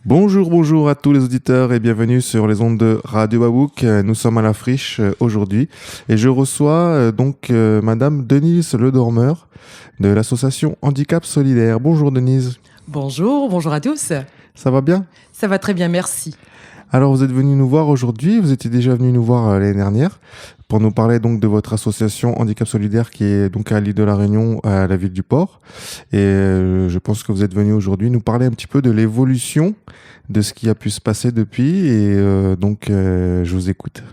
Bonjour à tous les auditeurs et bienvenue sur les ondes de Radio Babouk. Nous sommes à la friche aujourd'hui et je reçois Madame Denise Le Dormeur de l'association Handicap Solidaire. Bonjour Denise. Bonjour à tous. Ça va bien? Ça va très bien, merci. Alors vous êtes venu nous voir aujourd'hui, vous étiez déjà venu nous voir l'année dernière pour nous parler donc de votre association Handicap Solidaire qui est donc à l'île de la Réunion, à la ville du Port. Et je pense que vous êtes venu aujourd'hui nous parler un petit peu de l'évolution de ce qui a pu se passer depuis et je vous écoute.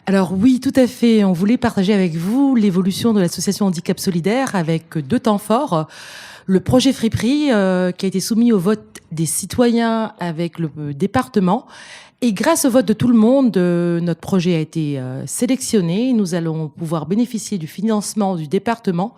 Alors oui, tout à fait. On voulait partager avec vous l'évolution de l'association Handicap Solidaire avec deux temps forts. Le projet Friperie qui a été soumis au vote des citoyens avec le département. Et grâce au vote de tout le monde, notre projet a été sélectionné. Nous allons pouvoir bénéficier du financement du département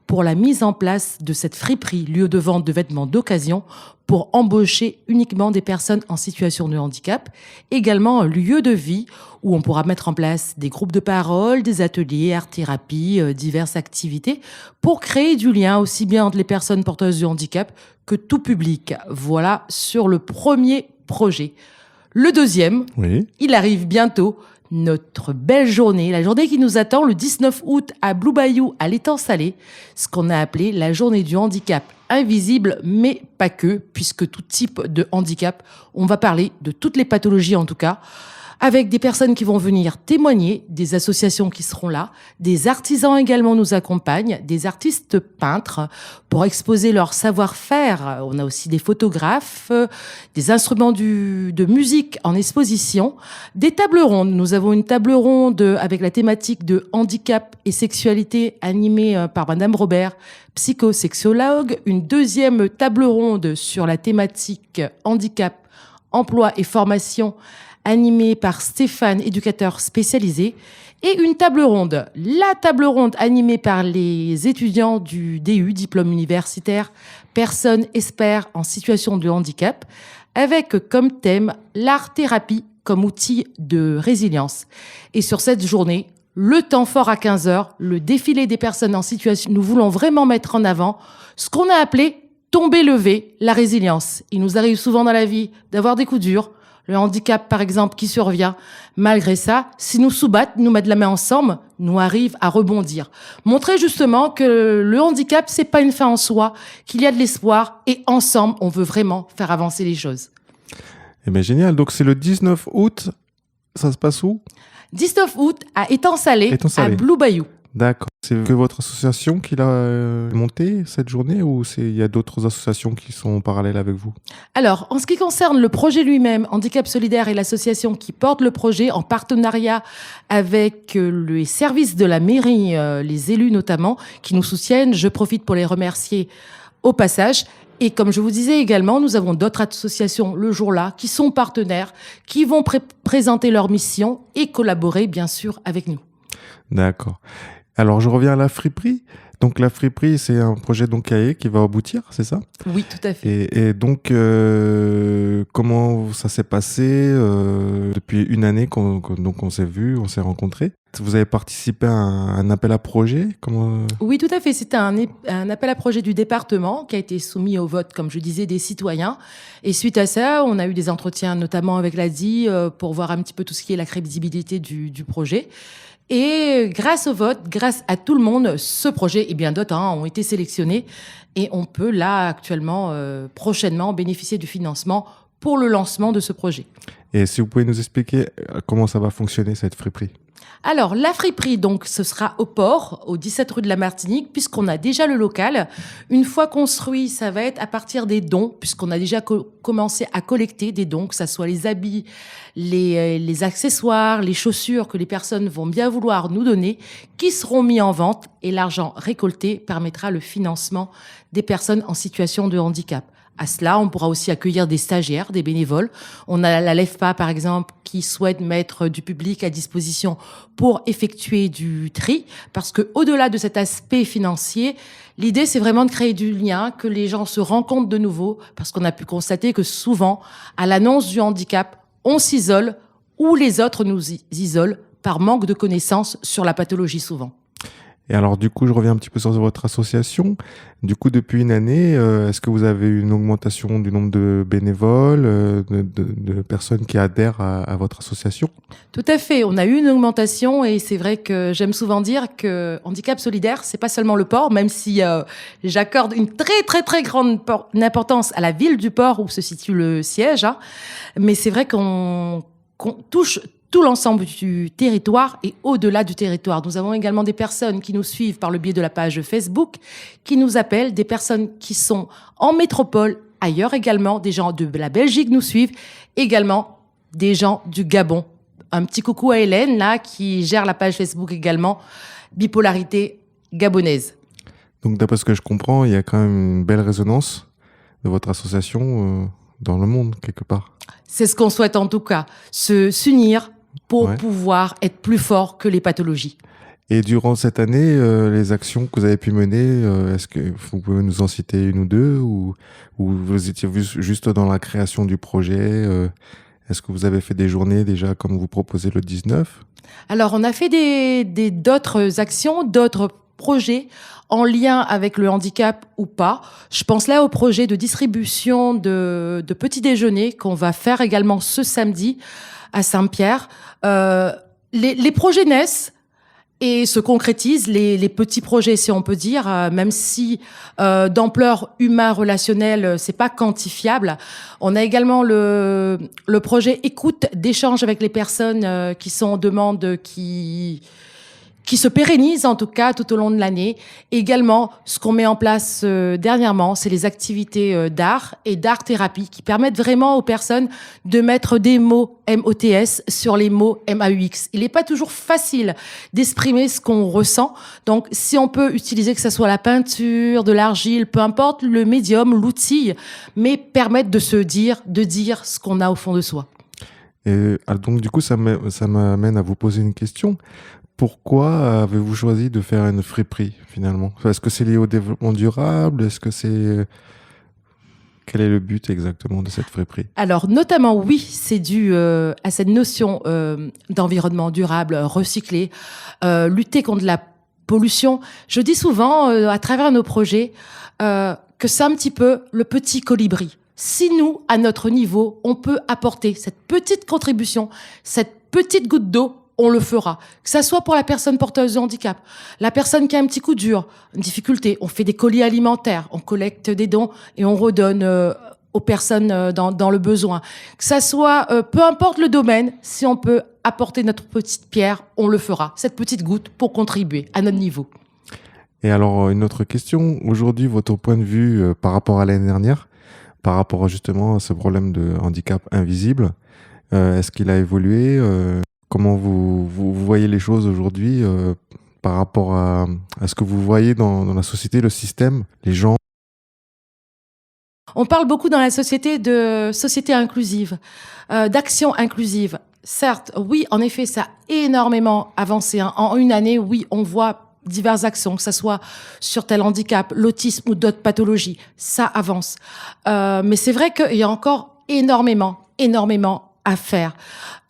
pour la mise en place de cette friperie, lieu de vente de vêtements d'occasion, pour embaucher uniquement des personnes en situation de handicap. Également un lieu de vie où on pourra mettre en place des groupes de parole, des ateliers, art-thérapie, diverses activités pour créer du lien aussi bien entre les personnes porteuses de handicap que tout public. Voilà sur le premier projet. Le deuxième, Il arrive bientôt, notre belle journée, la journée qui nous attend le 19 août à Blue Bayou, à l'étang salé, ce qu'on a appelé la journée du handicap invisible, mais pas que, puisque tout type de handicap, on va parler de toutes les pathologies en tout cas, avec des personnes qui vont venir témoigner, des associations qui seront là, des artisans également nous accompagnent, des artistes peintres pour exposer leur savoir-faire. On a aussi des photographes, des instruments de musique en exposition, des tables rondes. Nous avons une table ronde avec la thématique de handicap et sexualité animée par Madame Robert, psychosexologue. Une deuxième table ronde sur la thématique handicap, emploi et formation animée par Stéphane, éducateur spécialisé, et une table ronde. La table ronde animée par les étudiants du DU, diplôme universitaire, personnes experts en situation de handicap, avec comme thème l'art-thérapie comme outil de résilience. Et sur cette journée, le temps fort à 15h, le défilé des personnes en situation, nous voulons vraiment mettre en avant ce qu'on a appelé tomber lever, la résilience. Il nous arrive souvent dans la vie d'avoir des coups durs, le handicap, par exemple, qui survient. Malgré ça, si nous soubattent, nous mettre la main ensemble, nous arrive à rebondir. Montrer justement que le handicap, c'est pas une fin en soi, qu'il y a de l'espoir et ensemble, on veut vraiment faire avancer les choses. Eh bien, génial. Donc, c'est le 19 août. Ça se passe où? 19 août à étang salé, à Blue Bayou. D'accord. C'est que votre association qui l'a monté cette journée ou il y a d'autres associations qui sont parallèles avec vous? Alors, en ce qui concerne le projet lui-même, Handicap Solidaire est l'association qui porte le projet en partenariat avec les services de la mairie, les élus notamment, qui nous soutiennent. Je profite pour les remercier au passage. Et comme je vous disais également, nous avons d'autres associations le jour-là qui sont partenaires, qui vont présenter leur mission et collaborer bien sûr avec nous. D'accord. Alors, je reviens à la friperie. Donc, la friperie, c'est un projet qui va aboutir, c'est ça? Oui, tout à fait. Et donc, comment ça s'est passé depuis une année qu'on s'est vu, on s'est rencontrés? Vous avez participé à un appel à projet? Oui, tout à fait. C'était un appel à projet du département qui a été soumis au vote, comme je disais, des citoyens. Et suite à ça, on a eu des entretiens, notamment avec l'ADI, pour voir un petit peu tout ce qui est la crédibilité du projet. Et grâce au vote, grâce à tout le monde, ce projet et bien d'autres ont été sélectionnés. Et on peut là, actuellement, prochainement, bénéficier du financement pour le lancement de ce projet. Et si vous pouvez nous expliquer comment ça va fonctionner, cette friperie? Alors, la friperie, donc, ce sera au port, au 17 rue de la Martinique, puisqu'on a déjà le local. Une fois construit, ça va être à partir des dons, puisqu'on a déjà commencé à collecter des dons, que ce soit les habits, les accessoires, les chaussures que les personnes vont bien vouloir nous donner, qui seront mis en vente, et l'argent récolté permettra le financement des personnes en situation de handicap. À cela, on pourra aussi accueillir des stagiaires, des bénévoles. On a la LEFPA, par exemple, qui souhaite mettre du public à disposition pour effectuer du tri. Parce que, au-delà de cet aspect financier, l'idée, c'est vraiment de créer du lien, que les gens se rencontrent de nouveau. Parce qu'on a pu constater que souvent, à l'annonce du handicap, on s'isole ou les autres nous isolent par manque de connaissances sur la pathologie souvent. Et alors, du coup, je reviens un petit peu sur votre association. Du coup, depuis une année, est-ce que vous avez eu une augmentation du nombre de bénévoles, de personnes qui adhèrent à votre association? Tout à fait. On a eu une augmentation et c'est vrai que j'aime souvent dire que handicap solidaire, c'est pas seulement le port, même si j'accorde une très très très grande importance à la ville du port où se situe le siège. Hein. Mais c'est vrai qu'on touche tout l'ensemble du territoire et au-delà du territoire. Nous avons également des personnes qui nous suivent par le biais de la page Facebook, qui nous appellent, des personnes qui sont en métropole, ailleurs également, des gens de la Belgique nous suivent, également des gens du Gabon. Un petit coucou à Hélène, là, qui gère la page Facebook également, Bipolarité gabonaise. Donc, d'après ce que je comprends, il y a quand même une belle résonance de votre association dans le monde, quelque part. C'est ce qu'on souhaite en tout cas, s'unir pour pouvoir être plus fort que les pathologies. Et durant cette année, les actions que vous avez pu mener, est-ce que vous pouvez nous en citer une ou deux, ou vous étiez juste dans la création du projet est-ce que vous avez fait des journées déjà comme vous proposez le 19? Alors, on a fait d'autres actions, d'autres projets en lien avec le handicap ou pas. Je pense là au projet de distribution de petits déjeuners qu'on va faire également ce samedi à Saint-Pierre. Les projets naissent et se concrétisent, les petits projets, si on peut dire, même si d'ampleur humain-relationnelle, c'est pas quantifiable. On a également le projet écoute, d'échange avec les personnes qui sont en demande, qui se pérennise en tout cas tout au long de l'année. Également, ce qu'on met en place dernièrement, c'est les activités d'art et d'art-thérapie qui permettent vraiment aux personnes de mettre des mots MOTS sur les mots MAUX. Il n'est pas toujours facile d'exprimer ce qu'on ressent. Donc, si on peut utiliser que ce soit la peinture, de l'argile, peu importe le médium, l'outil, mais permettre de dire ce qu'on a au fond de soi. Et donc, du coup, ça m'amène à vous poser une question. Pourquoi avez-vous choisi de faire une friperie finalement? Est-ce que c'est lié au développement durable? Quel est le but exactement de cette friperie? Alors, notamment, oui, c'est dû à cette notion d'environnement durable, recyclé, lutter contre la pollution. Je dis souvent, à travers nos projets, que c'est un petit peu le petit colibri. Si nous, à notre niveau, on peut apporter cette petite contribution, cette petite goutte d'eau, on le fera. Que ça soit pour la personne porteuse de handicap, la personne qui a un petit coup dur, une difficulté, on fait des colis alimentaires, on collecte des dons et on redonne aux personnes dans le besoin. Que ça soit, peu importe le domaine, si on peut apporter notre petite pierre, on le fera. Cette petite goutte pour contribuer à notre niveau. Et alors, une autre question. Aujourd'hui, votre point de vue par rapport à l'année dernière, par rapport justement à ce problème de handicap invisible, est-ce qu'il a évolué Comment vous voyez les choses aujourd'hui par rapport à ce que vous voyez dans la société, le système, les gens? On parle beaucoup dans la société de société inclusive, d'action inclusive. Certes, oui, en effet, ça a énormément avancé. Hein. En une année, oui, on voit diverses actions, que ce soit sur tel handicap, l'autisme ou d'autres pathologies. Ça avance. Mais c'est vrai qu'il y a encore énormément à faire.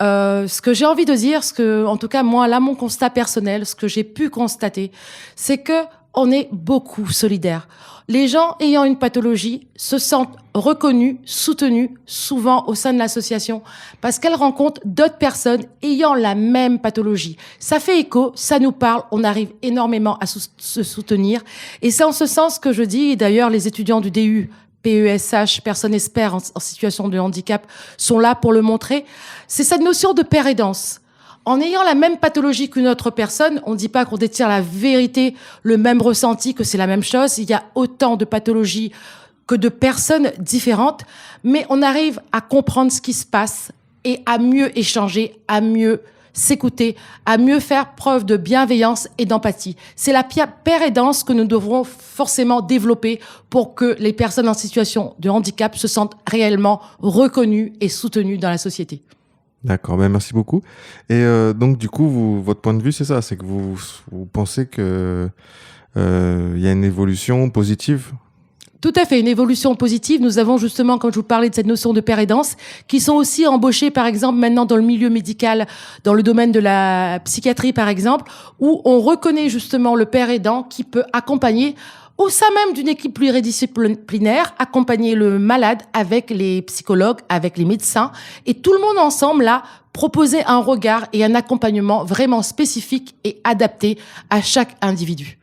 Ce que j'ai envie de dire, en tout cas moi, là, mon constat personnel, ce que j'ai pu constater, c'est que on est beaucoup solidaires. Les gens ayant une pathologie se sentent reconnus, soutenus, souvent au sein de l'association, parce qu'elles rencontrent d'autres personnes ayant la même pathologie. Ça fait écho, ça nous parle, on arrive énormément à se soutenir. Et c'est en ce sens que je dis, d'ailleurs, les étudiants du DU, PESH, personnes experts en situation de handicap, sont là pour le montrer. C'est cette notion de pair et danse. En ayant la même pathologie qu'une autre personne, on ne dit pas qu'on détient la vérité, le même ressenti, que c'est la même chose. Il y a autant de pathologies que de personnes différentes, mais on arrive à comprendre ce qui se passe et à mieux échanger, à mieux s'écouter, à mieux faire preuve de bienveillance et d'empathie. C'est la paire et danse que nous devrons forcément développer pour que les personnes en situation de handicap se sentent réellement reconnues et soutenues dans la société. D'accord, ben merci beaucoup. Et donc du coup, votre point de vue, c'est ça, c'est que vous pensez que y a une évolution positive? Tout à fait, une évolution positive. Nous avons justement, comme je vous parlais de cette notion de père aidance, qui sont aussi embauchés, par exemple, maintenant dans le milieu médical, dans le domaine de la psychiatrie, par exemple, où on reconnaît justement le père aidant qui peut accompagner au sein même d'une équipe pluridisciplinaire, accompagner le malade avec les psychologues, avec les médecins, et tout le monde ensemble, là, proposer un regard et un accompagnement vraiment spécifique et adapté à chaque individu.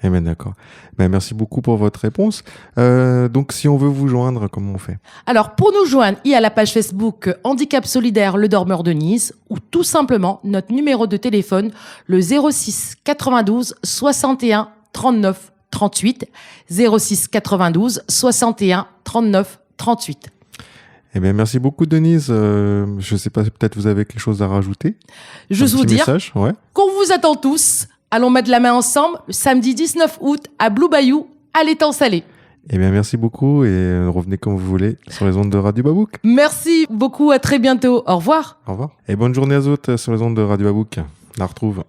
Eh bien, d'accord. Ben, merci beaucoup pour votre réponse. Donc, si on veut vous joindre, comment on fait? Alors, pour nous joindre, il y a la page Facebook Handicap Solidaire Le Dormeur de Nice ou tout simplement notre numéro de téléphone, le 06 92 61 39 38. 06 92 61 39 38. Eh bien, merci beaucoup, Denise. Je sais pas, peut-être vous avez quelque chose à rajouter? Juste vous dire message, ouais. qu'on vous attend tous. Allons mettre la main ensemble le samedi 19 août à Blue Bayou, à l'étang salé. Eh bien, merci beaucoup et revenez quand vous voulez sur les ondes de Radio Babouk. Merci beaucoup, à très bientôt. Au revoir. Au revoir. Et bonne journée à tous sur les ondes de Radio Babouk. On la retrouve.